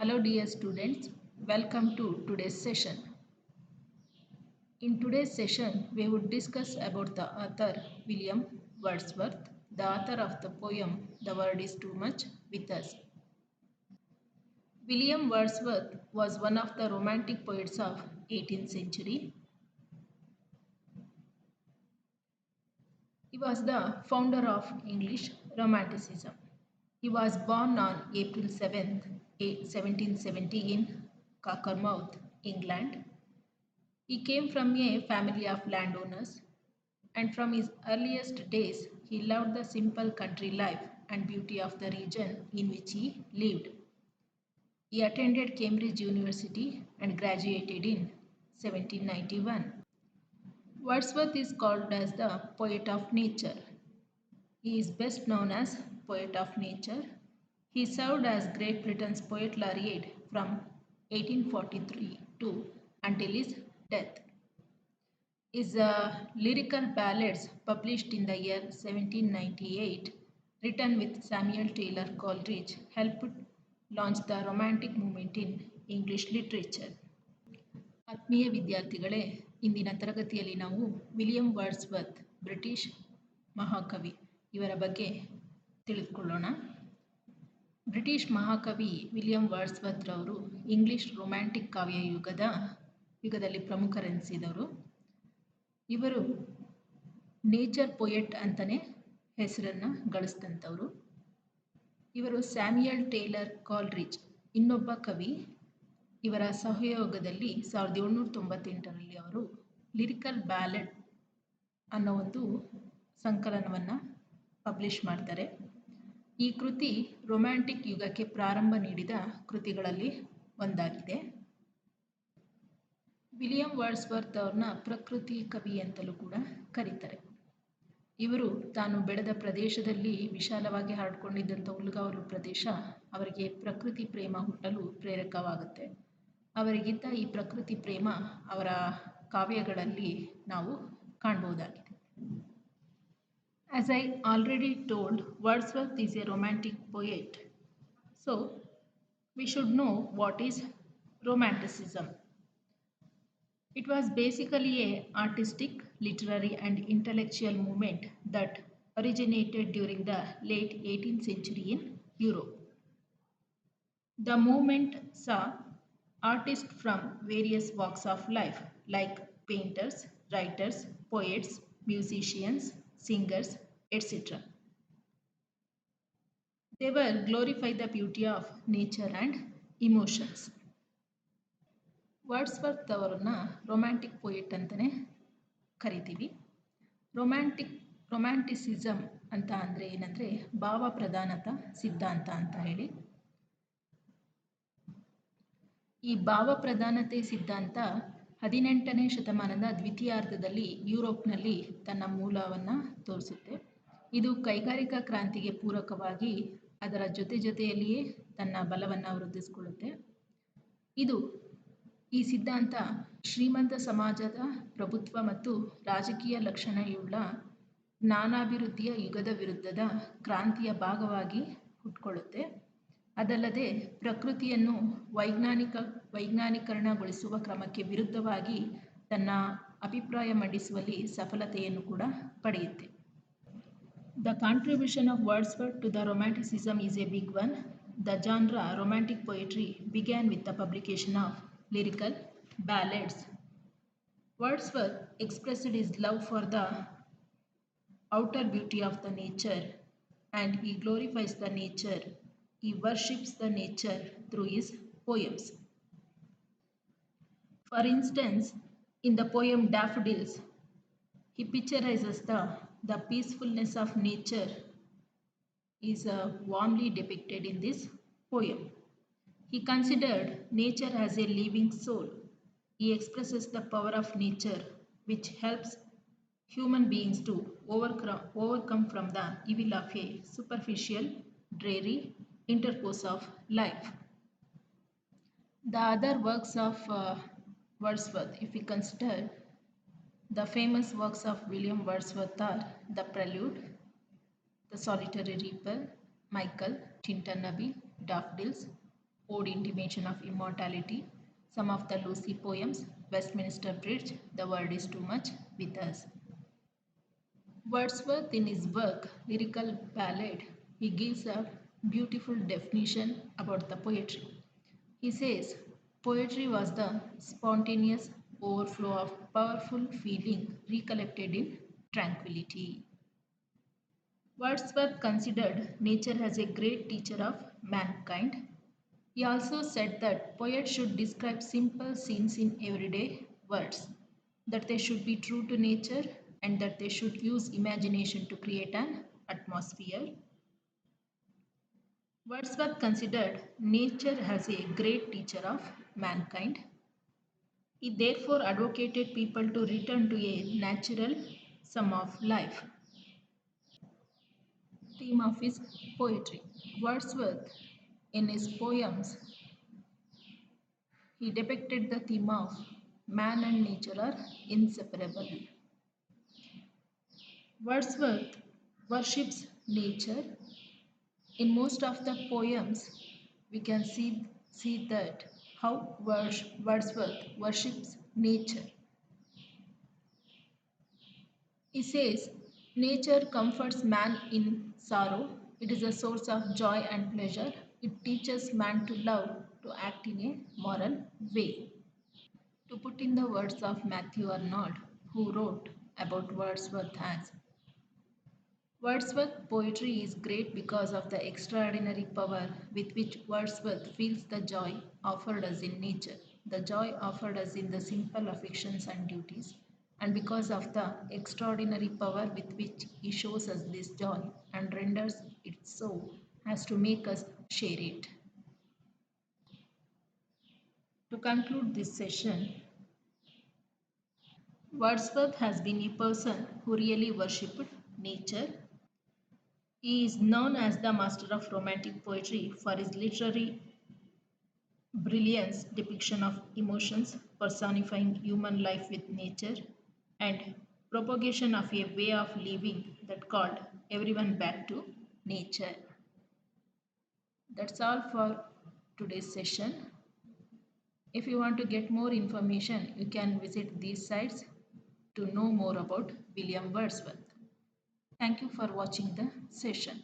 Hello dear students, welcome to today's session. In today's session, we would discuss about the author William Wordsworth, the author of the poem The Word is Too Much with Us. William Wordsworth was one of the romantic poets of 18th century. He was the founder of English Romanticism. He was born on April 7th, 1770 in Cockermouth, England. He came from a family of landowners, and from his earliest days he loved the simple country life and beauty of the region in which he lived. He attended Cambridge University and graduated in 1791. Wordsworth is called as the poet of nature. He is best known as poet of nature. He served as Great Britain's poet laureate from 1843 to until his death. His lyrical ballads published in the year 1798, written with Samuel Taylor Coleridge, helped launch the romantic movement in English literature. ಆತ್ಮೀಯ ವಿದ್ಯಾರ್ಥಿಗಳೇ, ಇಂದಿನ ತರಗತಿಯಲ್ಲಿ ನಾವು William Wordsworth British ಮಹಾಕವಿ ಇವರ ಬಗ್ಗೆ ತಿಳಿದುಕೊಳ್ಳೋಣ. British ಮಹಾಕವಿ ವಿಲಿಯಂ ವರ್ಡ್ಸ್ವರ್ತ್ ರವರು ಇಂಗ್ಲಿಷ್ ರೊಮ್ಯಾಂಟಿಕ್ ಕಾವ್ಯ ಯುಗದಲ್ಲಿ ಪ್ರಮುಖರೆನಿಸಿದವರು. ಇವರು ನೇಚರ್ ಪೊಯೆಟ್ ಅಂತಲೇ ಹೆಸರನ್ನು ಗಳಿಸಿದಂಥವರು. ಇವರು ಸ್ಯಾಮ್ಯುಯಲ್ ಟೇಲರ್ ಕಾಲ್ರಿಡ್ಜ್ ಇನ್ನೊಬ್ಬ ಕವಿ. ಇವರ ಸಹಯೋಗದಲ್ಲಿ 1798ರಲ್ಲಿ ಅವರು ಲಿರಿಕಲ್ ಬ್ಯಾಲೆಡ್ ಅನ್ನೋ ಒಂದು ಸಂಕಲನವನ್ನು ಪಬ್ಲಿಷ್ ಮಾಡ್ತಾರೆ. ಈ ಕೃತಿ ರೊಮ್ಯಾಂಟಿಕ್ ಯುಗಕ್ಕೆ ಪ್ರಾರಂಭ ನೀಡಿದ ಕೃತಿಗಳಲ್ಲಿ ಒಂದಾಗಿದೆ. ವಿಲಿಯಂ ವರ್ಡ್ಸ್ವರ್ತ್ ಅವ್ರನ್ನ ಪ್ರಕೃತಿ ಕವಿ ಅಂತಲೂ ಕೂಡ ಕರೀತಾರೆ. ಇವರು ತಾನು ಬೆಳೆದ ಪ್ರದೇಶದಲ್ಲಿ ವಿಶಾಲವಾಗಿ ಹರಡಿಕೊಂಡಿದ್ದಂಥ ಹುಲ್ಗಾವಲು ಪ್ರದೇಶ ಅವರಿಗೆ ಪ್ರಕೃತಿ ಪ್ರೇಮ ಹುಟ್ಟಲು ಪ್ರೇರಕವಾಗುತ್ತೆ. ಅವರಿಗಿದ್ದ ಈ ಪ್ರಕೃತಿ ಪ್ರೇಮ ಅವರ ಕಾವ್ಯಗಳಲ್ಲಿ ನಾವು ಕಾಣಬಹುದಾಗಿದೆ. As I already told, Wordsworth is a romantic poet. So, we should know what is romanticism. It was basically an artistic, literary and intellectual movement that originated during the late 18th century in Europe. The movement saw artists from various walks of life like painters, writers, poets, musicians, singers, etc. They will glorify the beauty of nature and emotions. Wordsworth ಅವರನ್ನು romantic poet ಅಂತಲೇ ಕರಿತೀವಿ. ರೊಮ್ಯಾಂಟಿಸಿಸಮ್ ಅಂತ ಅಂದರೆ ಏನಂದರೆ ಭಾವ ಪ್ರಧಾನತ ಸಿದ್ಧಾಂತ ಅಂತ ಹೇಳಿ. ಈ ಭಾವ ಪ್ರಧಾನತೆ ಸಿದ್ಧಾಂತ 18ನೇ ಶತಮಾನದ ದ್ವಿತೀಯಾರ್ಧದಲ್ಲಿ ಯುರೋಪ್ನಲ್ಲಿ ತನ್ನ ಮೂಲವನ್ನು ತೋರಿಸುತ್ತೆ. ಇದು ಕೈಗಾರಿಕಾ ಕ್ರಾಂತಿಗೆ ಪೂರಕವಾಗಿ ಅದರ ಜೊತೆಯಲ್ಲಿಯೇ ತನ್ನ ಬಲವನ್ನು ವೃದ್ಧಿಸಿಕೊಳ್ಳುತ್ತೆ. ಈ ಸಿದ್ಧಾಂತ ಶ್ರೀಮಂತ ಸಮಾಜದ ಪ್ರಭುತ್ವ ಮತ್ತು ರಾಜಕೀಯ ಲಕ್ಷಣಯುಳ್ಳ ಜ್ಞಾನಾಭಿವೃದ್ಧಿಯ ಯುಗದ ವಿರುದ್ಧದ ಕ್ರಾಂತಿಯ ಭಾಗವಾಗಿ ಹುಟ್ಕೊಳ್ಳುತ್ತೆ. ಅದಲ್ಲದೆ ಪ್ರಕೃತಿಯನ್ನು ವೈಜ್ಞಾನಿಕರಣಗೊಳಿಸುವ ಕ್ರಮಕ್ಕೆ ವಿರುದ್ಧವಾಗಿ ತನ್ನ ಅಭಿಪ್ರಾಯ ಮಂಡಿಸುವಲ್ಲಿ ಸಫಲತೆಯನ್ನು ಕೂಡ ಪಡೆಯುತ್ತೆ. The contribution of Wordsworth to the Romanticism is a big one. The genre romantic poetry began with the publication of lyrical ballads. Wordsworth expressed his love for the outer beauty of the nature, and he glorifies the nature. He worships the nature through his poems. For instance, in the poem Daffodils, he picturizes the peacefulness of nature is warmly depicted in this poem. He considered nature as a living soul. He expresses the power of nature which helps human beings to overcome from the evil of a superficial, dreary intercourse of life. The other works of Wordsworth, if we consider the famous works of William Wordsworth are The Prelude, The Solitary Reaper, Michael, Tintin Abbey, Daffodils, Odd Intimation of Immortality, some of the Lucy poems, Westminster Bridge, The Word is Too Much, With Us. Wordsworth, in his work Lyrical Ballad, he gives a beautiful definition about the poetry. He says, poetry was the spontaneous overflow of powerful feeling recollected in tranquility. Wordsworth considered nature as a great teacher of mankind. He also said that poets should describe simple scenes in everyday words, that they should be true to nature, and that they should use imagination to create an atmosphere. Wordsworth considered nature as a great teacher of mankind. He therefore advocated people to return to a natural sum of life. Theme of his poetry. Wordsworth, in his poems, he depicted the theme of man and nature are inseparable. Wordsworth worships nature. In most of the poems, we can see that how Wordsworth worships nature. He says, nature comforts man in sorrow. It is a source of joy and pleasure. It teaches man to love, to act in a moral way. To put in the words of Matthew Arnold, who wrote about Wordsworth as Wordsworth's poetry is great because of the extraordinary power with which Wordsworth feels the joy offered us in nature, the joy offered us in the simple affections and duties, and because of the extraordinary power with which he shows us this joy and renders it so as to make us share it. To conclude this session, Wordsworth has been a person who really worshipped nature. He is known as the master of romantic poetry for his literary brilliance, depiction of emotions, personifying human life with nature, and propagation of a way of living that called everyone back to nature. That's all for today's session. If you want to get more information, you can visit these sites to know more about William Wordsworth. Thank you for watching the session.